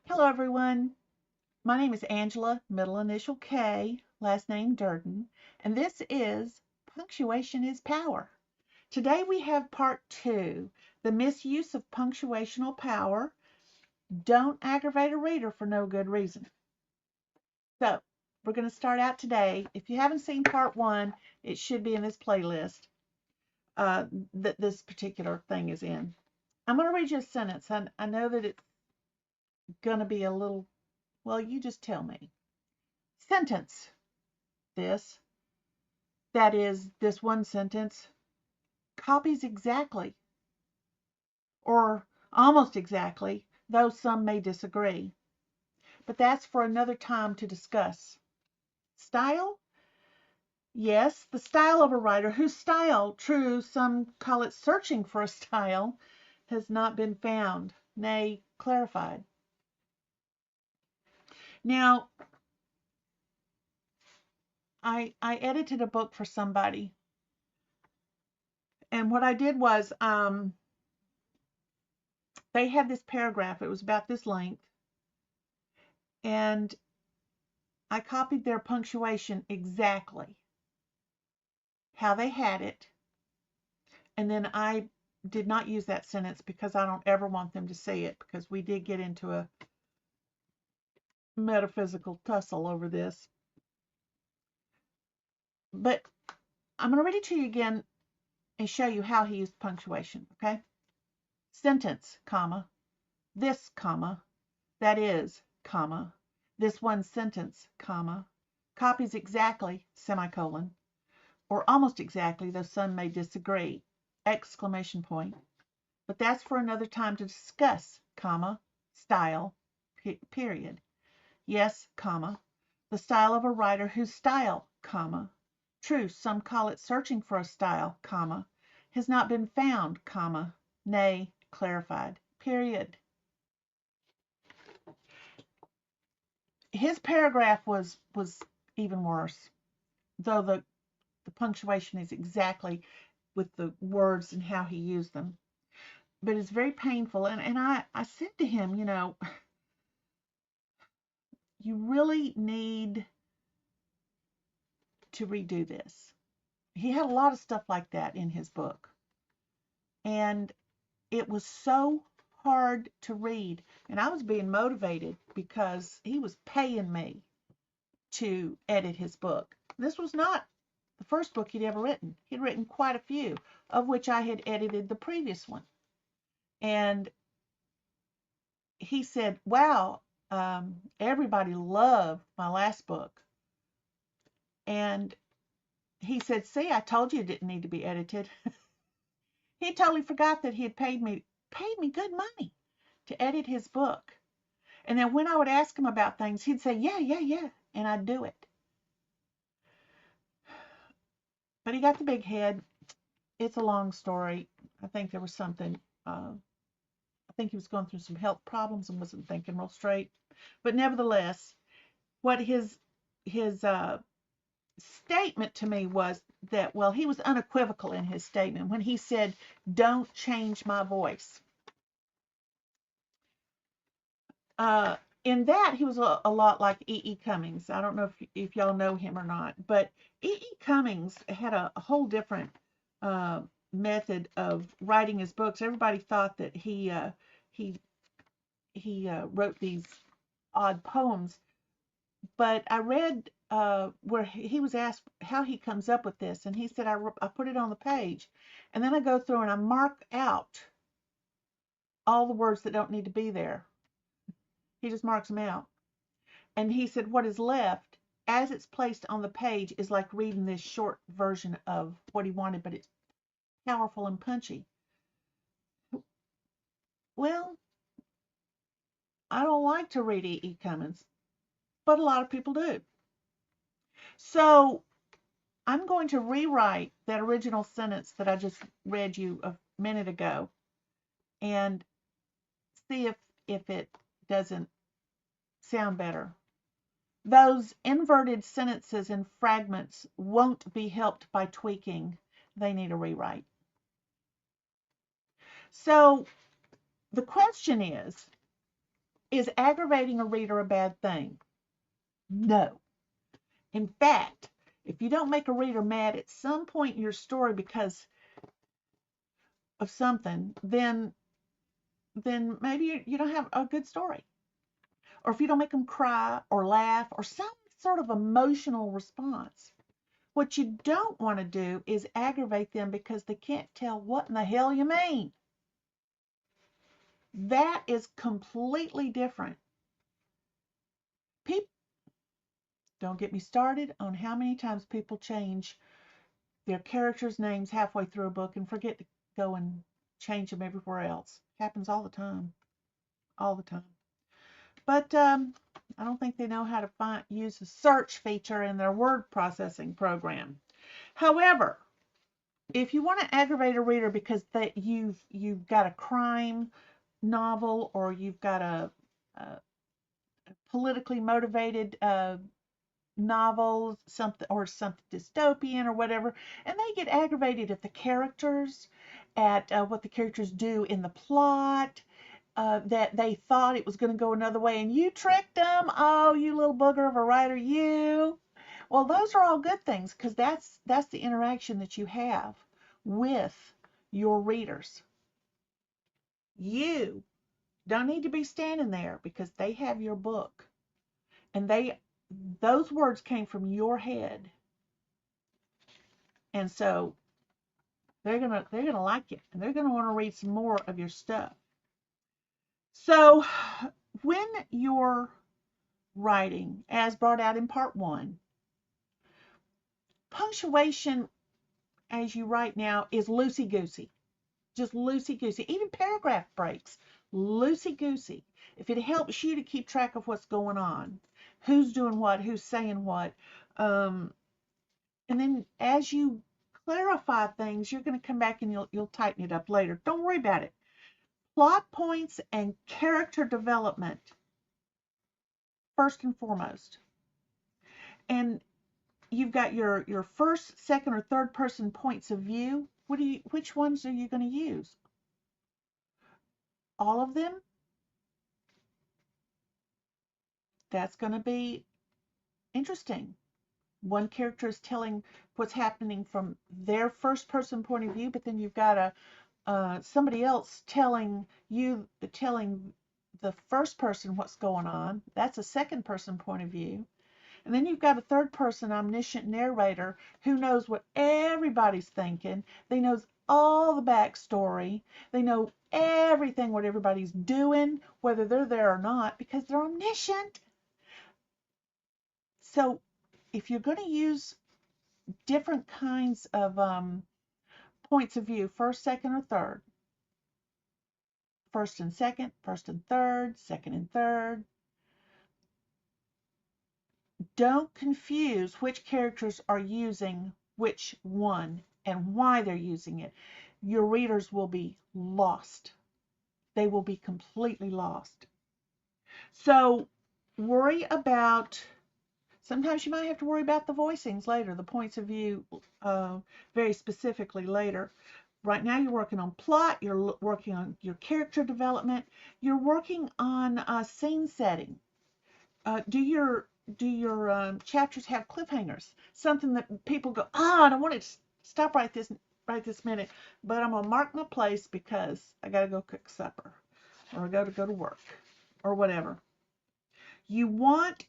Hello, everyone. My name is Angela, middle initial K, last name Durden, and this is Punctuation is Power. Today we have part two, the misuse of punctuational power. Don't aggravate a reader for no good reason. So, we're going to start out today. If you haven't seen part one, it should be in this playlist that this particular thing is in. I'm going to read you a sentence. I know that it's going to be a little, well, you just tell me. Sentence. This, that is, this one sentence, copies exactly, or almost exactly, though some may disagree. But that's for another time to discuss. Style? Yes, the style of a writer whose style, true, some call it searching for a style, has not been found, nay, clarified. Now, I edited a book for somebody, and what I did was they had this paragraph, it was about this length, and I copied their punctuation exactly how they had it, and then I did not use that sentence because I don't ever want them to see it, because we did get into a metaphysical tussle over this. But I'm going to read it to you again and show you how he used punctuation, okay? Sentence, comma, this, comma, that is, comma, this one sentence, comma, copies exactly, semicolon, or almost exactly, though some may disagree, exclamation point. But that's for another time to discuss, comma, style, period. Yes, comma, the style of a writer whose style, comma, true, some call it searching for a style, comma, has not been found, comma, nay, clarified, period. His paragraph was even worse, though the punctuation is exactly with the words and how he used them. But it's very painful. And I said to him, you really need to redo this. He had a lot of stuff like that in his book. And it was so hard to read. And I was being motivated because he was paying me to edit his book. This was not the first book he'd ever written. He'd written quite a few, of which I had edited the previous one. And he said, wow, everybody loved my last book. And he said, see, I told you it didn't need to be edited. He totally forgot that he had paid me good money to edit his book. And then when I would ask him about things, he'd say, yeah, yeah, yeah. And I'd do it. But he got the big head. It's a long story. I think there was something, I think he was going through some health problems and wasn't thinking real straight. But nevertheless, what his statement to me was that, well, he was unequivocal in his statement when he said, don't change my voice. In that, he was a lot like E.E. Cummings. I don't know if y'all know him or not, but E.E. Cummings had a whole different method of writing his books. Everybody thought that he wrote these odd poems, but I read where he was asked how he comes up with this, and he said, I put it on the page, and then I go through and I mark out all the words that don't need to be there. He just marks them out. And he said, what is left, as it's placed on the page, is like reading this short version of what he wanted, but it's powerful and punchy. Well, I don't like to read E.E. Cummings, but a lot of people do. So I'm going to rewrite that original sentence that I just read you a minute ago and see if it doesn't sound better. Those inverted sentences and fragments won't be helped by tweaking. They need a rewrite. So the question is, Is aggravating a reader a bad thing? No. In fact, if you don't make a reader mad at some point in your story because of something, then maybe you don't have a good story. Or if you don't make them cry or laugh or some sort of emotional response. What you don't want to do is aggravate them because they can't tell what in the hell you mean. That is completely different. People, don't get me started on how many times people change their characters' names halfway through a book and forget to go and change them everywhere else. Happens all the time. All the time. But I don't think they know how to use the search feature in their word processing program. However, if you want to aggravate a reader because you've got a crime novel or you've got a politically motivated novel, something or something dystopian or whatever, and they get aggravated at the characters, at what the characters do in the plot, that they thought it was going to go another way and you tricked them. Oh, you little booger of a writer, you. Well, those are all good things because that's the interaction that you have with your readers. You don't need to be standing there because they have your book and those words came from your head. And so they're gonna like it and they're gonna want to read some more of your stuff. So when you're writing, as brought out in part one, punctuation as you write now is loosey goosey, just loosey goosey. Even paragraph breaks, loosey goosey. If it helps you to keep track of what's going on, who's doing what, who's saying what, um, and then as you clarify things, you're going to come back and you'll tighten it up later. Don't worry about it. Plot points and character development first and foremost. And you've got your first, second, or third person points of view. Which ones are you going to use? All of them? That's going to be interesting. One character is telling what's happening from their first person point of view, but then you've got somebody else telling the first person what's going on. That's a second person point of view. And then you've got a third person omniscient narrator who knows what everybody's thinking. They knows all the backstory. They know everything what everybody's doing, whether they're there or not, because they're omniscient. So if you're going to use different kinds of points of view, first, second, or third, first and second, first and third, second and third, don't confuse which characters are using which one and why they're using it. Your readers will be lost. They will be completely lost. So worry about, sometimes you might have to worry about the voicings later, the points of view very specifically later. Right now you're working on plot, you're working on your character development, you're working on scene setting. Do your chapters have cliffhangers? Something that people go, I don't want to stop right this minute, but I'm gonna mark my place because I gotta go cook supper, or I gotta go to work, or whatever. You want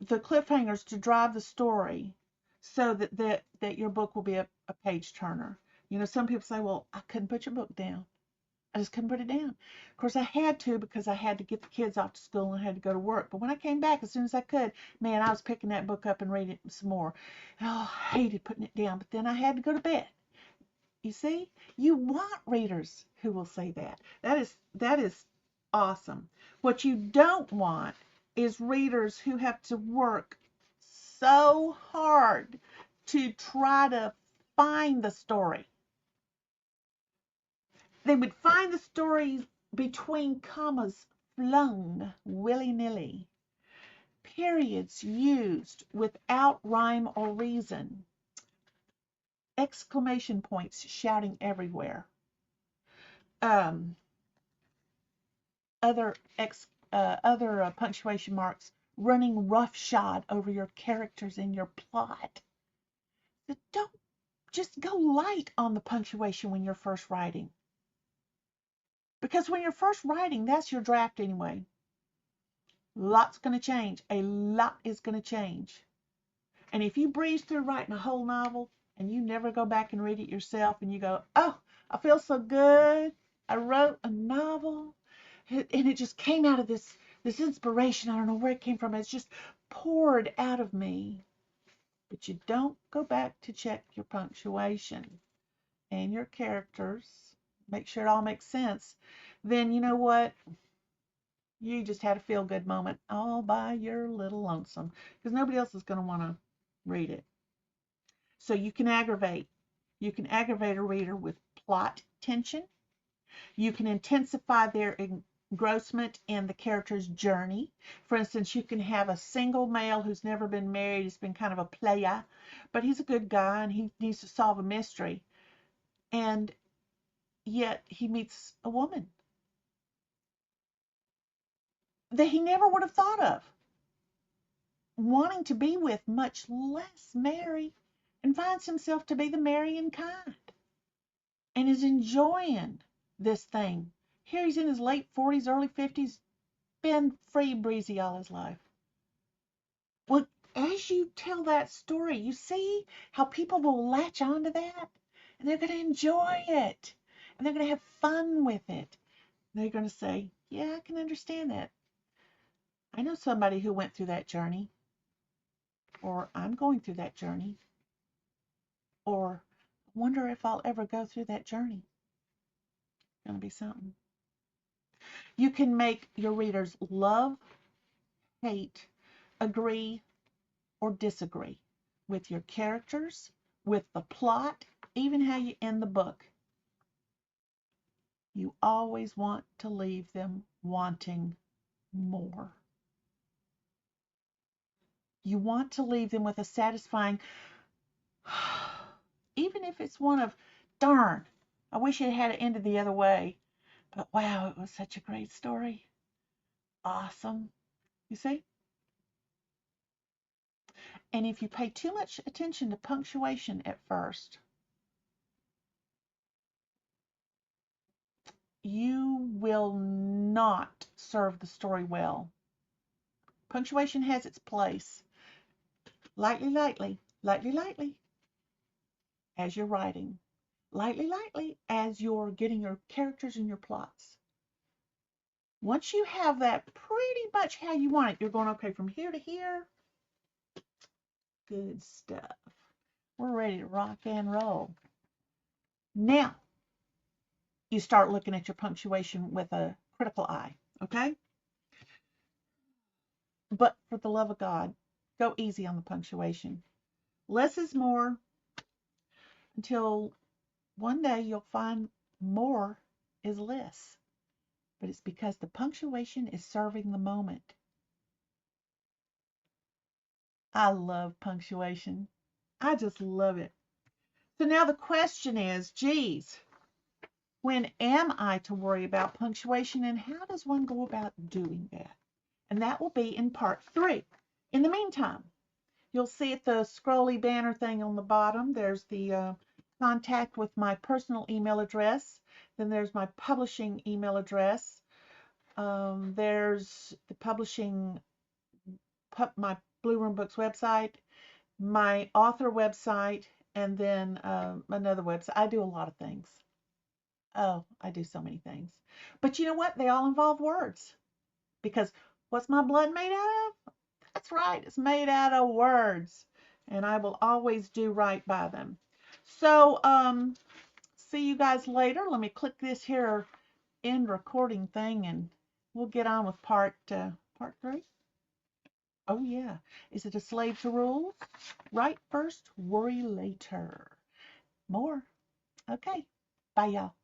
the cliffhangers to drive the story, so that your book will be a page turner. You know, some people say, well, I couldn't put your book down. I just couldn't put it down. Of course, I had to because I had to get the kids off to school and I had to go to work. But when I came back, as soon as I could, man, I was picking that book up and reading it some more. Oh, I hated putting it down, but then I had to go to bed. You see, you want readers who will say that. That is awesome. What you don't want is readers who have to work so hard to try to find the story. They would find the stories between commas flung willy-nilly, periods used without rhyme or reason, exclamation points shouting everywhere. Um, other punctuation marks running roughshod over your characters in your plot. But don't just go light on the punctuation when you're first writing. Because when you're first writing, that's your draft anyway. Lots going to change. A lot is going to change. And if you breeze through writing a whole novel and you never go back and read it yourself and you go, oh, I feel so good. I wrote a novel and it just came out of this inspiration. I don't know where it came from. It's just poured out of me. But you don't go back to check your punctuation and your characters, make sure it all makes sense. Then you know what? You just had a feel good moment all by your little lonesome because nobody else is going to want to read it. So you can aggravate. You can aggravate a reader with plot tension. You can intensify their engrossment in the character's journey. For instance, you can have a single male who's never been married, he's been kind of a playa, but he's a good guy and he needs to solve a mystery. And yet he meets a woman that he never would have thought of wanting to be with, much less marry, and finds himself to be the marrying kind and is enjoying this thing. Here he's in his late 40s, early 50s, been free breezy all his life. Well, as you tell that story, you see how people will latch onto that and they're going to enjoy it and they're going to have fun with it. They're going to say, yeah, I can understand that. I know somebody who went through that journey, or I'm going through that journey, or wonder if I'll ever go through that journey. It's going to be something. You can make your readers love, hate, agree, or disagree with your characters, with the plot, even how you end the book. You always want to leave them wanting more. You want to leave them with a satisfying, even if it's one of, darn, I wish it had ended the other way, but wow, it was such a great story. Awesome. You see? And if you pay too much attention to punctuation at first, you will not serve the story well. Punctuation has its place. Lightly, lightly, lightly, lightly, as you're writing. Lightly, lightly, as you're getting your characters and your plots. Once you have that pretty much how you want it, you're going, okay, from here to here, good stuff. We're ready to rock and roll. Now, you start looking at your punctuation with a critical eye, okay? But for the love of God, go easy on the punctuation. Less is more until one day you'll find more is less. But it's because the punctuation is serving the moment. I love punctuation. I just love it. So now the question is, geez, when am I to worry about punctuation and how does one go about doing that? And that will be in part 3. In the meantime, you'll see at the scrolly banner thing on the bottom, there's the contact with my personal email address. Then there's my publishing email address. There's the publishing, my Blue Room Books website, my author website, and then another website. I do a lot of things. Oh, I do so many things. But you know what? They all involve words. Because what's my blood made out of? That's right, it's made out of words. And I will always do right by them. So, see you guys later. Let me click this here end recording thing and we'll get on with part 3. Oh yeah. Is it a slave to rules? Write first, worry later. More. Okay. Bye y'all.